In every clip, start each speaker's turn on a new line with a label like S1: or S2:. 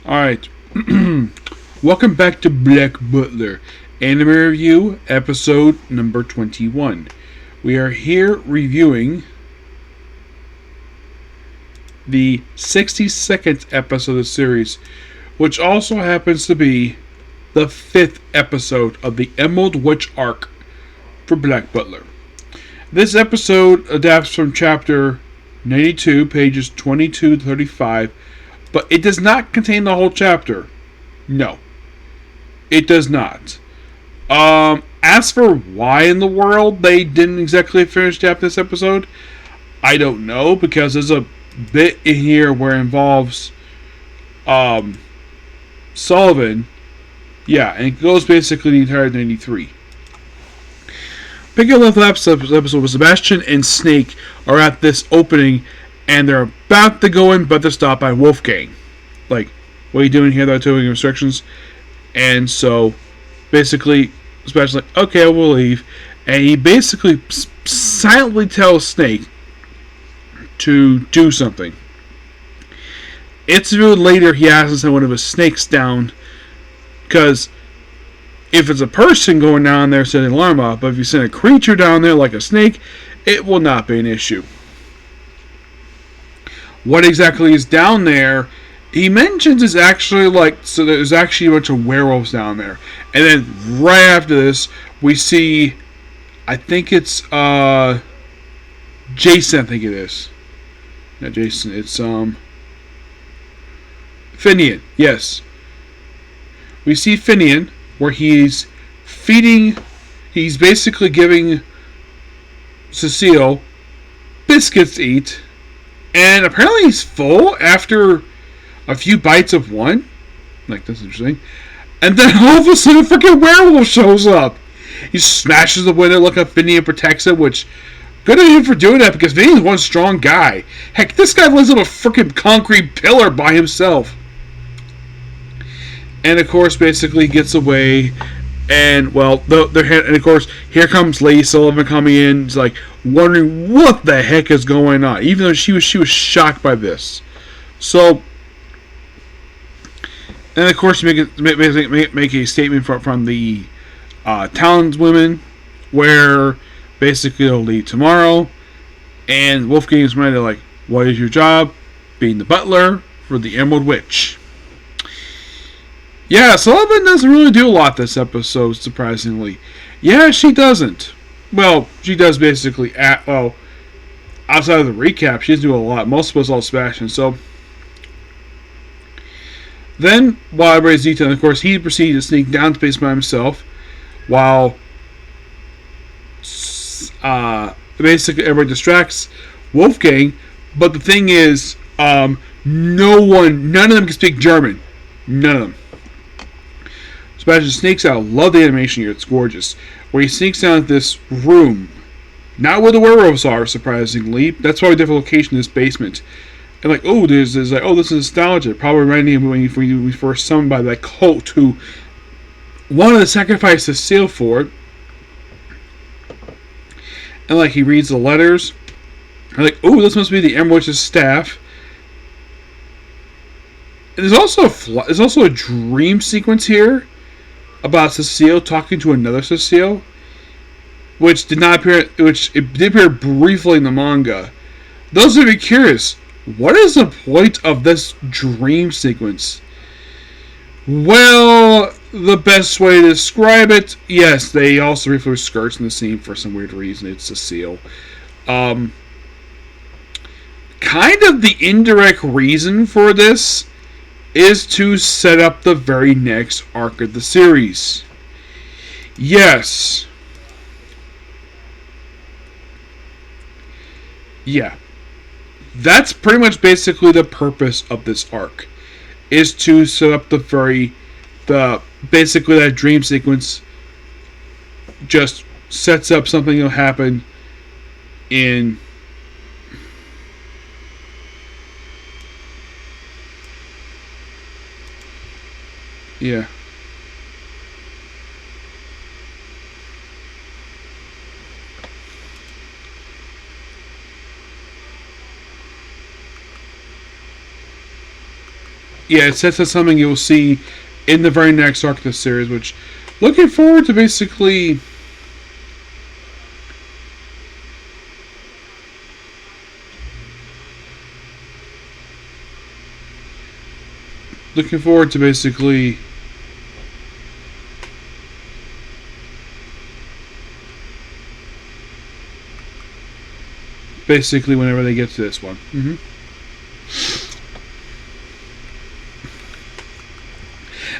S1: Alright. Welcome back to Black Butler, Anime Review, episode number 21. We are here reviewing the 62nd episode of the series, which also happens to be the 5th episode of the Emerald Witch arc for Black Butler. This episode adapts from chapter 92, pages 22 to 35, but it does not contain the whole chapter. No, it does not. As for why in the world they didn't exactly finish this episode, I don't know, because there's a bit in here where it involves Sullivan. Yeah, and it goes basically the entire 93. Picking up the last episode with Sebastian and Snake are at this opening, and they're about to go in, but they're stopped by Wolfgang. Like, what are you doing here? They're doing restrictions. And so, basically, Sebastian's like, okay, we'll leave. And he basically silently tells Snake to do something. It's revealed later he has to send one of his snakes down, because if it's a person going down there setting an alarm off, but if you send a creature down there like a snake, it will not be an issue. What exactly is down there, he mentions is actually so there's actually a bunch of werewolves down there. And then right after this, we see, I think it's Jason, I think it is. Not Jason, it's Finian, yes. We see Finian, where he's basically giving Cecile biscuits to eat, and apparently he's full after a few bites of one. Like, that's interesting. And then all of a sudden, a freaking werewolf shows up. He smashes the window, look at Finian, protects it, which, good on him for doing that, because Finian's one strong guy. Heck, this guy lives on a freaking concrete pillar by himself. And of course, basically gets away, and well, and of course, here comes Lady Sullivan coming in, like wondering what the heck is going on, even though she was shocked by this. So, and of course, make a statement from the townswomen, where basically they'll leave tomorrow, and Wolfgang is ready to like, what is your job? Being the butler for the Emerald Witch. Yeah, Sullivan doesn't really do a lot this episode, surprisingly. Yeah, she doesn't. Well, she does basically, outside of the recap, she doesn't do a lot. Most of it's all Sebastian, so. Then, while everybody's detailing, of course, he proceeds to sneak down to space by himself, while basically everybody distracts Wolfgang. But the thing is, none of them can speak German. None of them. Sebastian sneaks out. Love the animation here. It's gorgeous. Where he sneaks down to this room. Not where the werewolves are, surprisingly. That's probably a different location in this basement. And like, oh, this is nostalgia. Probably reminding him when we first summoned by that cult who wanted to sacrifice his seal for it. And like, he reads the letters. And like, oh, this must be the Emerald Witch's staff. And there's also a dream sequence here about Cecile talking to another Cecile, which did appear briefly in the manga. Those who be curious, what is the point of this dream sequence? Well, the best way to describe it, yes, they also refer to skirts in the scene for some weird reason. It's Cecile. Kind of the indirect reason for this is to set up the very next arc of the series. Yes. Yeah. That's pretty much basically the purpose of this arc. Is to set up basically that dream sequence just sets up something that'll happen in yeah. yeah, it sets up something you'll see in the very next arc of the series, which looking forward to basically. Looking forward to basically whenever they get to this one.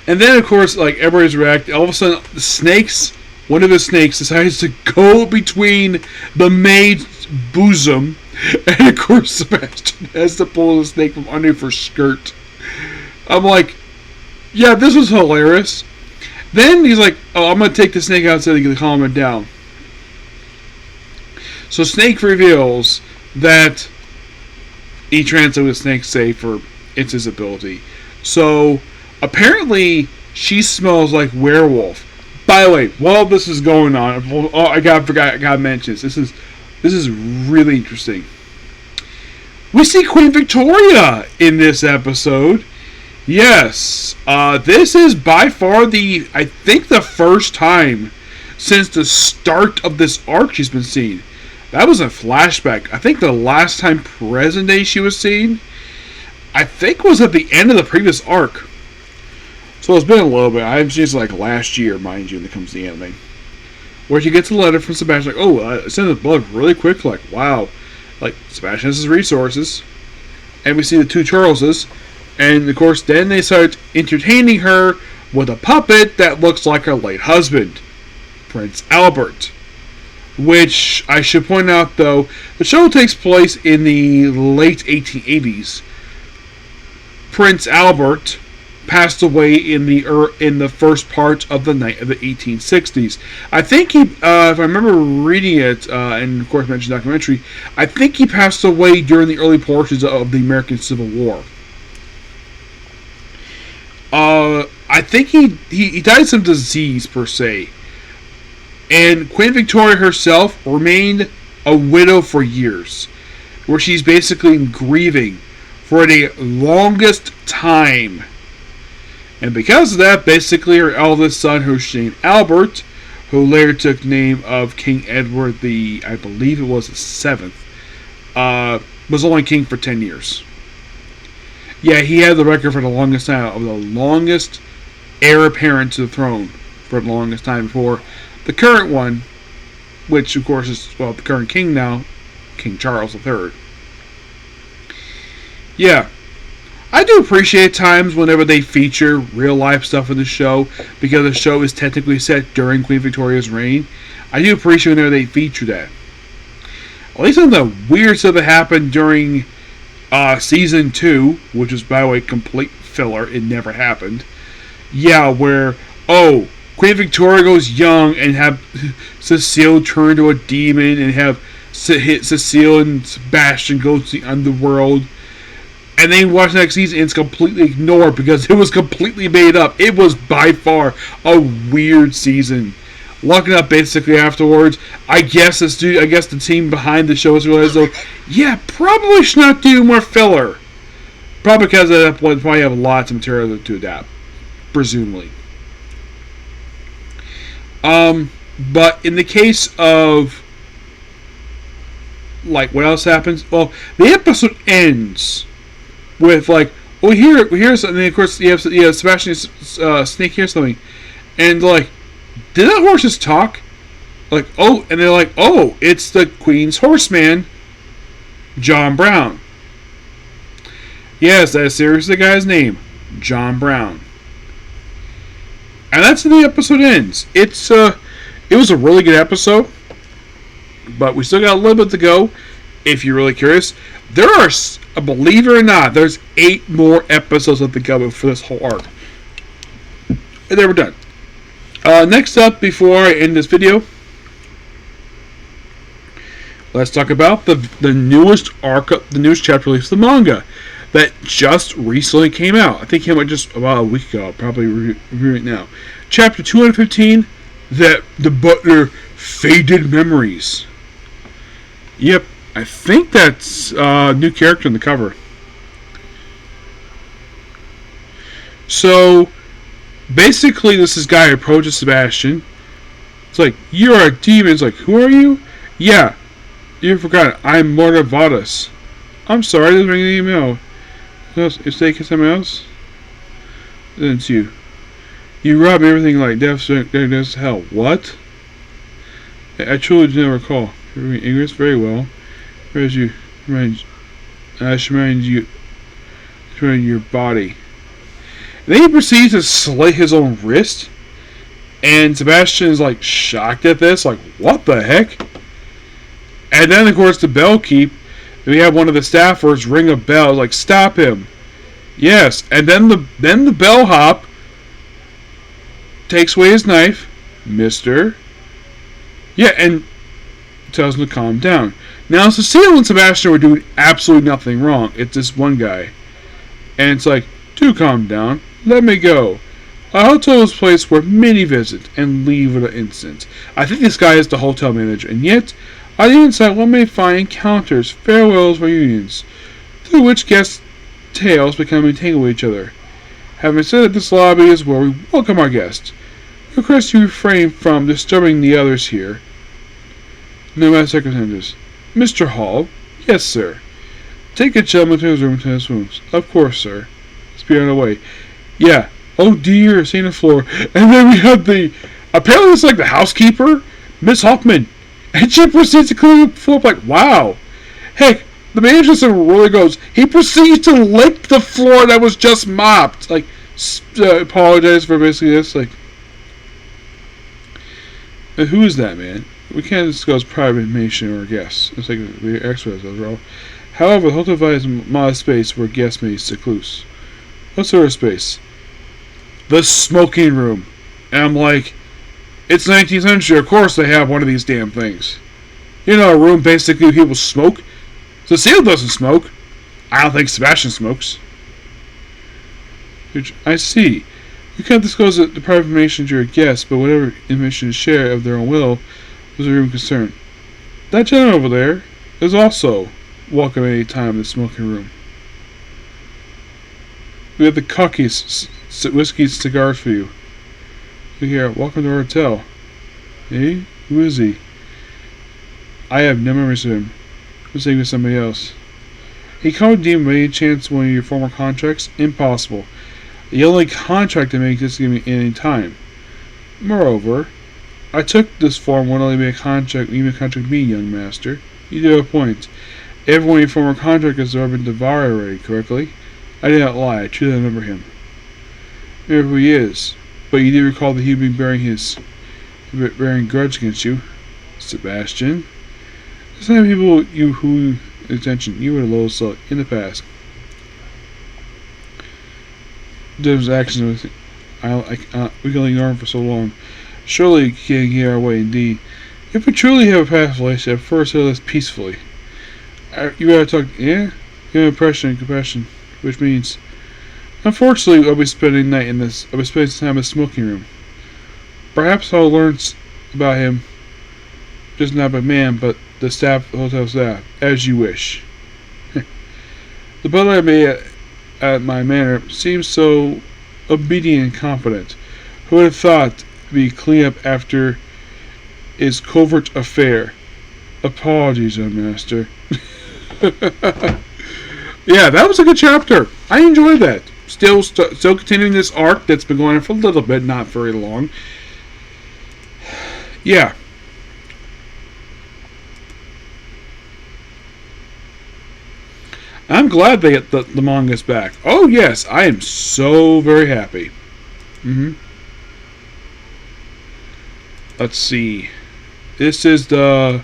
S1: And then, of course, like everybody's reacting. All of a sudden, one of the snakes, decides to go between the maid's bosom, and of course, Sebastian has to pull the snake from underneath her skirt. I'm like, yeah, this was hilarious. Then he's like, oh, I'm gonna take the snake outside to calm it down. So Snake reveals that he translated with Snake's safe for it's his ability. So apparently she smells like werewolf. By the way, while this is going on, I gotta mention this. This is really interesting. We see Queen Victoria in this episode. Yes, this is by far I think the first time since the start of this arc she's been seen. That was a flashback. I think the last time present day she was seen, I think was at the end of the previous arc. So it's been a little bit. I haven't seen this like last year, mind you, when it comes to the anime. Where she gets a letter from Sebastian, like, oh, send the blood really quick. Like, wow. Like, Sebastian has his resources. And we see the two Charleses. And, of course, then they start entertaining her with a puppet that looks like her late husband, Prince Albert. Which, I should point out, though, the show takes place in the late 1880s. Prince Albert passed away in the first part of the 1860s. I think he, if I remember reading it, and of course mentioned documentary, I think he passed away during the early portions of the American Civil War. I think he died of some disease, per se. And Queen Victoria herself remained a widow for years, where she's basically grieving for the longest time. And because of that, basically her eldest son, who's named Albert, who later took the name of King Edward I believe it was the 7th, was only king for 10 years. Yeah, he had the record for the longest time, of the longest heir apparent to the throne for the longest time before the current one, which of course is, well, the current king now, King Charles III. Yeah, I do appreciate times whenever they feature real life stuff in the show, because the show is technically set during Queen Victoria's reign. I do appreciate whenever they feature that. At least some of the weird stuff that happened during season 2, which was, by the way, complete filler. It never happened. Yeah, where, Queen Victoria goes young and have Cecile turn into a demon and have Cecile and Sebastian go to the underworld. And then watch the next season and it's completely ignored because it was completely made up. It was by far a weird season. Looking up basically afterwards, I guess the team behind the show has realized, though, yeah, probably should not do more filler. Probably because at that point, probably have lots of material to adapt, presumably. But in the case of, like, what else happens? Well, the episode ends with, like, here's something. And of course, you have Sebastian Snake hears something, and like, did that horse just talk? Like, and they're like, it's the Queen's horseman, John Brown. Yes, that is seriously the guy's name, John Brown. And that's how the episode ends. It was a really good episode, but we still got a little bit to go. If you're really curious, there are, believe it or not, there's 8 more episodes of the go for this whole arc. And then we're done. Next up, before I end this video, let's talk about the newest arc, the newest chapter release of the manga that just recently came out. I think it came out just about a week ago. I'll probably review it now. Chapter 215, the Butler Faded Memories. Yep, I think that's a new character on the cover. So basically, this guy approaches Sebastian. It's like, you're a demon. It's like, who are you? Yeah, you forgot. I'm Morta Vadas. I'm sorry, I didn't bring an email. Is taking someone else? Then it's you. You robbed me everything like death, hell. What? I truly do not recall. English very well. Whereas you I should remind you your body. And then he proceeds to slit his own wrist. And Sebastian is like shocked at this, like, what the heck? And then of course the bell keep. We have one of the staffers ring a bell, like, stop him. Yes, and then the bellhop takes away his knife, Mister. Yeah, and tells him to calm down. Now Cecile and Sebastian were doing absolutely nothing wrong. It's this one guy. And it's like, do calm down. Let me go. A hotel is a place where many visit and leave at an instant. I think this guy is the hotel manager, and yet, on the inside one may find encounters, farewells, reunions, through which guests' tales become entangled with each other. Having said that, this lobby is where we welcome our guests. We request you refrain from disturbing the others here, no matter circumstances. Mr. Hall? Yes, sir. Take a gentleman to his room to his rooms. Of course, sir. Let's be on our way. Yeah. Oh dear, seeing the floor. And then we have apparently it's like the housekeeper, Miss Hoffman. And she proceeds to clean the floor like, wow. Heck, the manager really goes, he proceeds to lick the floor that was just mopped. Like, apologize for basically this. Like, who is that, man? We can't discuss private information or guests. It's like we're experts overall. However, the hotel provides modest space where guests may seclude. What sort of space? The smoking room. And I'm like, it's 19th century, of course they have one of these damn things. You know, a room basically people smoke. Cecile doesn't smoke. I don't think Sebastian smokes. I see. You can't disclose the private information to your guests, but whatever information is shared of their own will was a room concern. That gentleman over there is also welcome any time in the smoking room. We have the cookies, whiskey, and cigars for you. Look here, welcome to our hotel. Hey, who is he? I have no memories of him. I'm saying with somebody else. He called Demon by any chance one of your former contracts? Impossible. The only contract that may exist to give me any time. Moreover, I took this form when only made a contract, even contract me, young master. You do have a point. Everyone in your former contract has been devoured already, correctly? I did not lie. I truly remember him. Remember who he is. But you do recall that he would be bearing grudge against you. Sebastian. There's not people who attention. You were the lowest in the past. Those actions we can only ignore him for so long. Surely you can't get our way, indeed. If we truly have a past relationship, first settle this peacefully. You gotta talk, yeah? You have impression and compassion, which means, unfortunately, I'll be spending the night in this. I'll be spending some time in the smoking room. Perhaps I'll learn about him, just not by man, but the hotel staff, as you wish. The butler I made at my manor seems so obedient and confident. Who would have thought to be clean up after his covert affair? Apologies, young master. Yeah, that was a good chapter. I enjoyed that. Still continuing this arc that's been going on for a little bit, not very long. Yeah. I'm glad they get the mangas back. Oh yes, I am so very happy. Let's see. This is the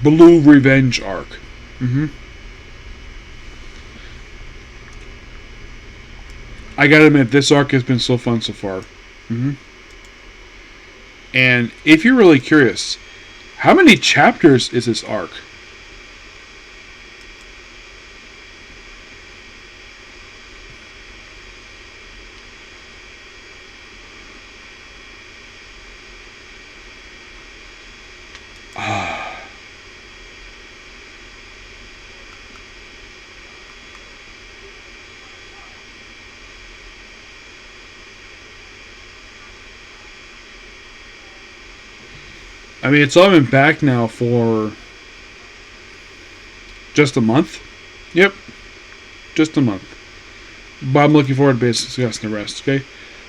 S1: Blue Revenge arc. I gotta admit, this arc has been so fun so far. And if you're really curious, how many chapters is this arc? I mean, it's all been back now for just a month. Yep, just a month. But I'm looking forward to basically discussing the rest, okay?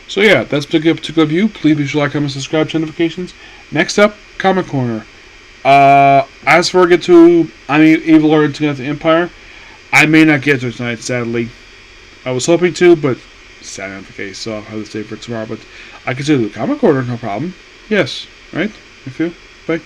S1: So yeah, that's particular view. Please be sure to like, comment, subscribe, turn notifications. Next up, Comic Corner. As for get to, Evil Lord to the Empire, I may not get to it tonight, sadly. I was hoping to, but sad not the case, so I'll have to stay for tomorrow. But I can do the Comic Corner, no problem. Yes, right? If you, bye.